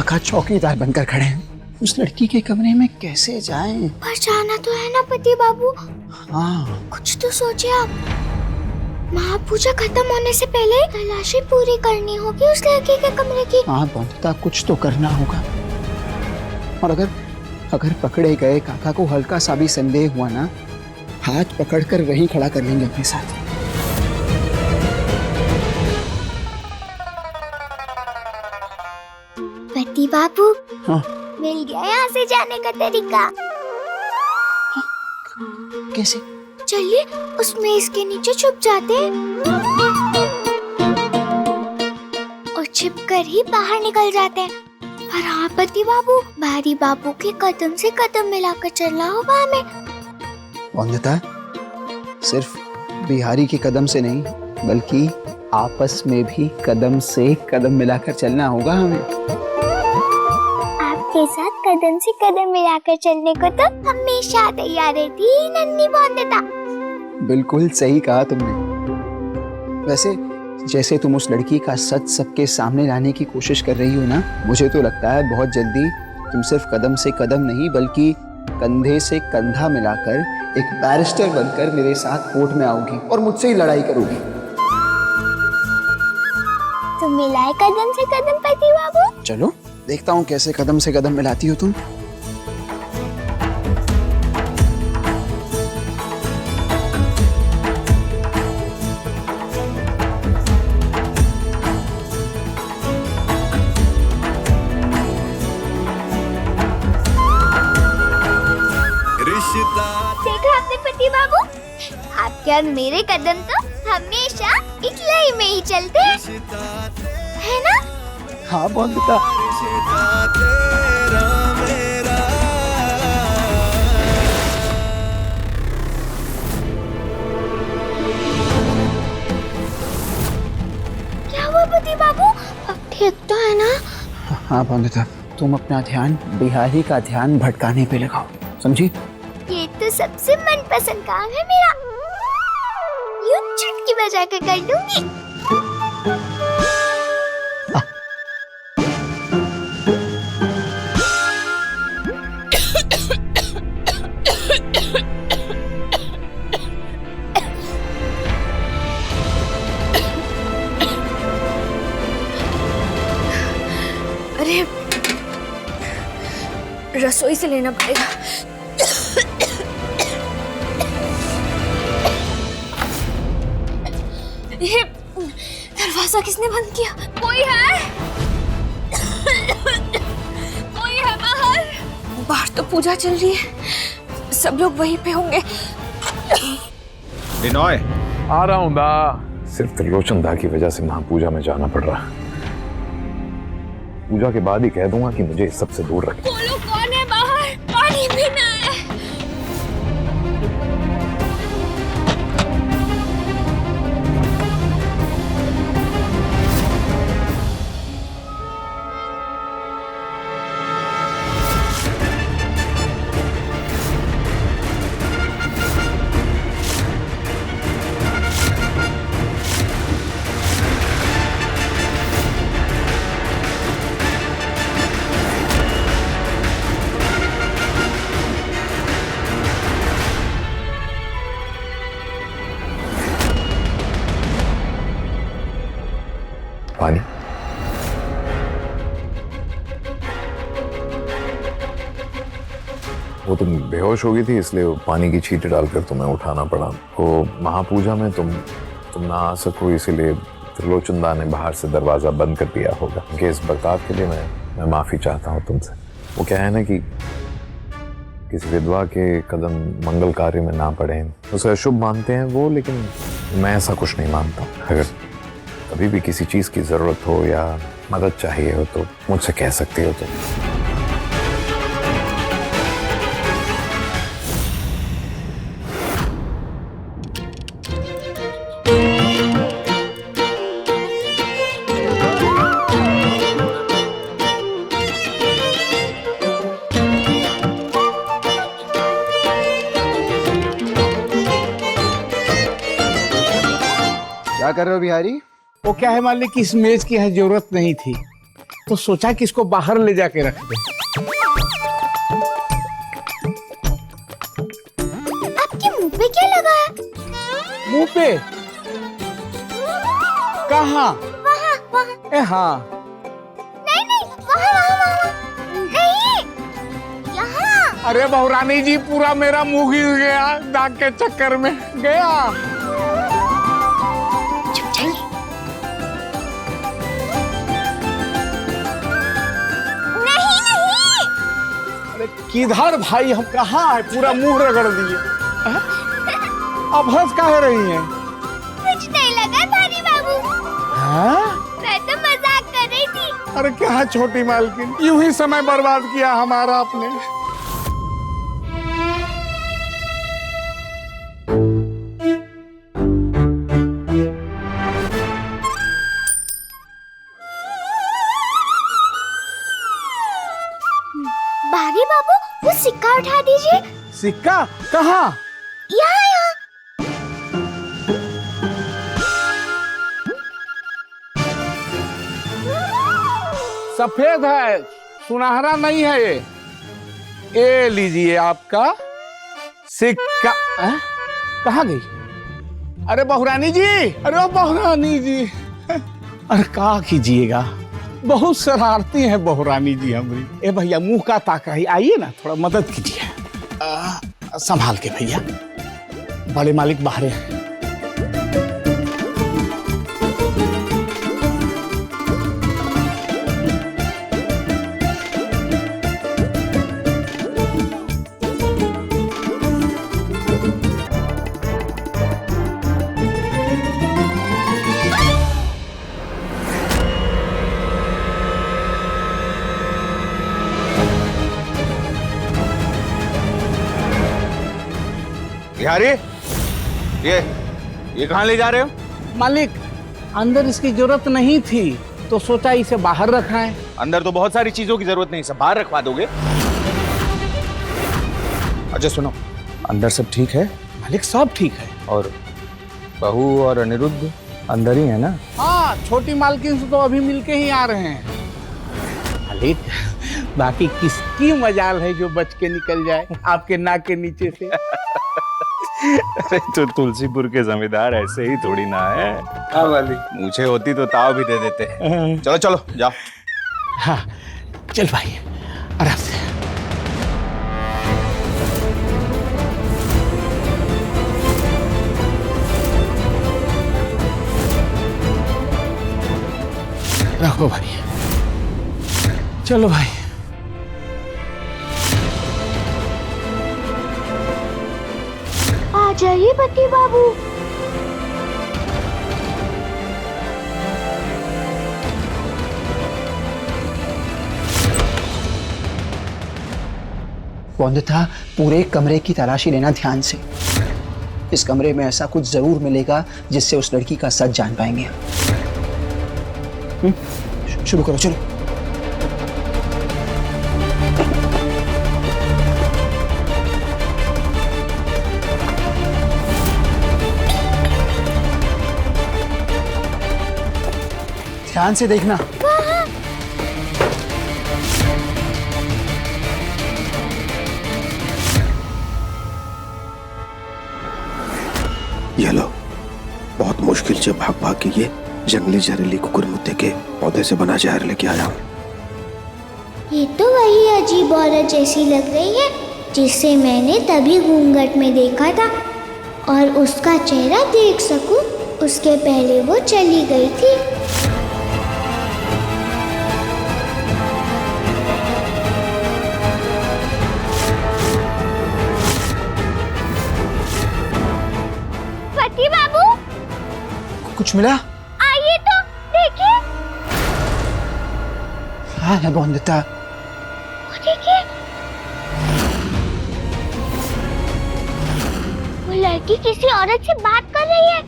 काका चौकीदार बनकर खड़े हैं, उस लड़की के कमरे में कैसे जाएं? पर जाना तो है ना पति बाबू। हाँ, कुछ तो सोचे आप। महापूजा खत्म होने से पहले तलाशी पूरी करनी होगी उस लड़की के कमरे की। हाँ बंदता, कुछ तो करना होगा। और अगर पकड़े गए काका को हल्का सा भी संदेह हुआ ना, हाथ पकड़कर वहीं खड़ा कर लेंगे अपने साथ। पति बाबू, हाँ, मिल गया यहाँ से जाने का तरीका। कैसे? चलिए उस मेज के नीचे छुप जाते हैं और छिप कर ही बाहर निकल जाते हैं। पर हाँ पति बाबू, भारी बाबू के कदम से कदम मिलाकर चलना होगा हमें। बंदता, सिर्फ बिहारी के कदम से नहीं, बल्कि आपस में भी कदम से कदम मिलाकर चलना होगा हमें। आपके साथ कदम से कदम मिलाकर चलने को तो हमेशा तैयार रहती है नन्ही बंदता। बिल्कुल सही कहा तुमने। वैसे जैसे तुम उस लड़की का सच सबके सामने लाने की कोशिश कर रही हो ना, मुझे तो लगता है बहुत जल्दी तुम सिर्फ कदम से कदम नहीं, बल्कि कंधे से कंधा मिलाकर एक बैरिस्टर बनकर मेरे साथ कोर्ट में आओगी और मुझसे ही लड़ाई करोगी। तुम मिलाए कदम से कदम पति बाबू। चलो देखता हूँ कैसे कदम से कदम मिलाती हो तुम। देखा आपने पति बाबू, आपके और मेरे कदम तो हमेशा एक लाइन में ही चलते हैं ना? हाँ बंदता। क्या हुआ पति बाबू, अब ठीक तो है ना? हाँ बंदता, तुम अपना ध्यान बिहारी का ध्यान भटकाने पे लगाओ, समझी? ये तो सबसे मनपसंद काम है मेरा। यूं चुटकी बजा के कर दूंगी। अरे रसोई से लेना पड़ेगा। ये दरवाजा किसने बंद किया? कोई है? कोई है बाहर? बाहर तो पूजा चल रही है, सब लोग वहीं पे होंगे। बिनोय, आ रहा हूँ दा। सिर्फ त्रिलोचन दा की वजह से महापूजा में जाना पड़ रहा। पूजा के बाद ही कह दूंगा कि मुझे इस सबसे दूर रखें। वो लोग कौन है बाहर? पानी पीना है। पानी। वो तुम बेहोश हो गई थी, इसलिए वो पानी की छींटे डालकर तुम्हें उठाना पड़ा। वो महापूजा में तुम ना आ सको, इसीलिए त्रिलोचन दा ने बाहर से दरवाजा बंद कर दिया होगा। कि इस बर्ताव के लिए मैं माफी चाहता हूँ तुमसे। वो क्या है ना कि किसी विधवा के कदम मंगल कार्य में ना पड़े, उसे अशुभ मानते हैं वो, लेकिन मैं ऐसा कुछ नहीं मानता। अगर कभी भी किसी चीज की जरूरत हो या मदद चाहिए हो तो मुझसे कह सकती हो तुम। क्या कर रहे हो बिहारी? वो क्या है मालिक, इस मेज की जरूरत नहीं थी, तो सोचा कि इसको बाहर ले जाके रख दे। आपके मुंह पे क्या लगा है? मुंह पे? कहाँ? वहाँ वहाँ। ए हाँ, नहीं नहीं, वहाँ वहाँ वहाँ नहीं, यहाँ। अरे बहुरानी जी, पूरा मेरा मुंह गिर गया दाग के चक्कर में गया। चुप जाइए। नहीं नहीं। अरे किधर भाई, हम कहाँ है, पूरा मुंह रगड़ दिए। हैं? अब हंस काहे रही हैं? कुछ नहीं लगा भारी बाबू, हाँ? मैं तो मजाक कर रही थी। अरे क्या छोटी मालकिन, यूं ही समय बर्बाद किया हमारा आपने। भारी बाबू, वो सिक्का उठा दीजिए। सिक्का कहाँ? यहाँ यहाँ। सफेद है, सुनहरा नहीं है ये। ये लीजिए आपका सिक्का। कहाँ गई? अरे बहुरानी जी, अरे बहुरानी जी, अरे क्या कीजिएगा, बहुत शरारती है बहुरानी जी हमारी। ए भैया, मुंह का ताका ही, आइए ना थोड़ा मदद कीजिए। संभाल के भैया, बड़े मालिक बाहर हैं। बिहारी, ये कहाँ ले जा रहे हो? मालिक, अंदर इसकी जरूरत नहीं थी तो सोचा इसे बाहर रखाएं। अंदर तो बहुत सारी चीजों की जरूरत नहीं, सब बाहर रखवा दोगे? अच्छा सुनो, अंदर सब ठीक है? मालिक सब ठीक है। और बहू और अनिरुद्ध अंदर ही है ना? हाँ, छोटी मालकिन से तो अभी मिलके ही आ रहे हैं। मालिक, बाकी किसकी मजाल है जो बच के निकल जाए आपके नाक के नीचे से। अरे तो तुलसीपुर के जमींदार ऐसे ही थोड़ी ना है। हाँ वाली, मुझे होती तो ताव भी दे देते। चलो चलो जाओ। हाँ चल भाई, आराम से। रखो भाई, चलो भाई। आ जाइए पति बाबू। वंदिता, पूरे कमरे की तलाशी लेना ध्यान से। इस कमरे में ऐसा कुछ जरूर मिलेगा जिससे उस लड़की का सच जान पाएंगे। शुरू करो, चलो। ध्यान से देखना। ये लो, बहुत मुश्किल से भाग भाग के ये जंगली जहरीली कुकुरमुत्ते के पौधे से बना जहर लेके आया हूँ। ये तो वही अजीब औरत जैसी लग रही है जिसे मैंने तभी घूंघट में देखा था, और उसका चेहरा देख सकूं उसके पहले वो चली गई थी। पति बाबू, कुछ मिला? आइए तो देखिए। हाँ है वंदिता, देखिए, वो लड़की किसी औरत से बात कर रही है।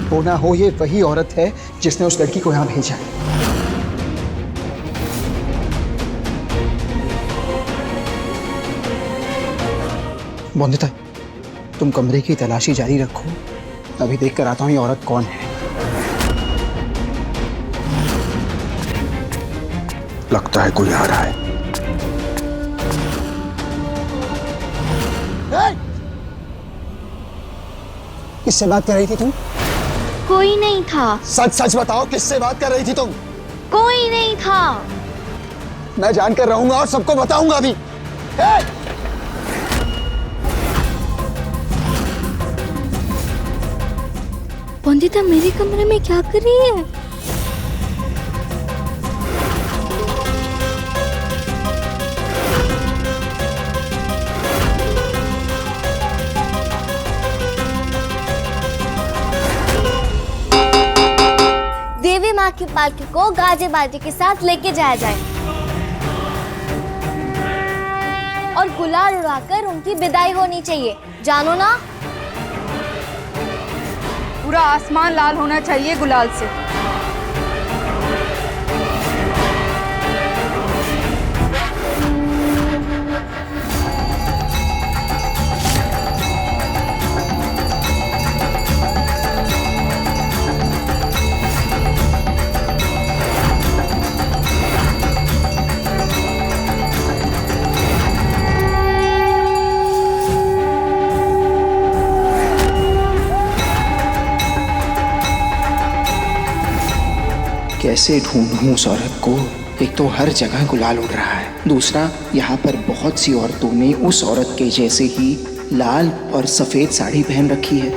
हो ना हो ये वही औरत है जिसने उस लड़की को यहाँ भेजा है। वंदिता, तुम कमरे की तलाशी जारी रखो, अभी देख कर आता हूँ ये औरत कौन है। लगता है कोई आ रहा है। किससे बात कर रही थी तुम? कोई नहीं था। सच सच बताओ, किससे बात कर रही थी तुम? कोई नहीं था। मैं जानकर रहूंगा और सबको बताऊंगा अभी। वंदिता मेरे कमरे में क्या कर रही है? देवी माँ की पालकी को गाजे बाजे के साथ लेके जाया जाए और गुलाल उड़ाकर उनकी विदाई होनी चाहिए, जानो ना? पूरा आसमान लाल होना चाहिए गुलाल से। कैसे ढूंढूं उस औरत को? एक तो हर जगह गुलाल उड़ रहा है, दूसरा यहाँ पर बहुत सी औरतों ने उस औरत के जैसे ही लाल और सफेद साड़ी पहन रखी है।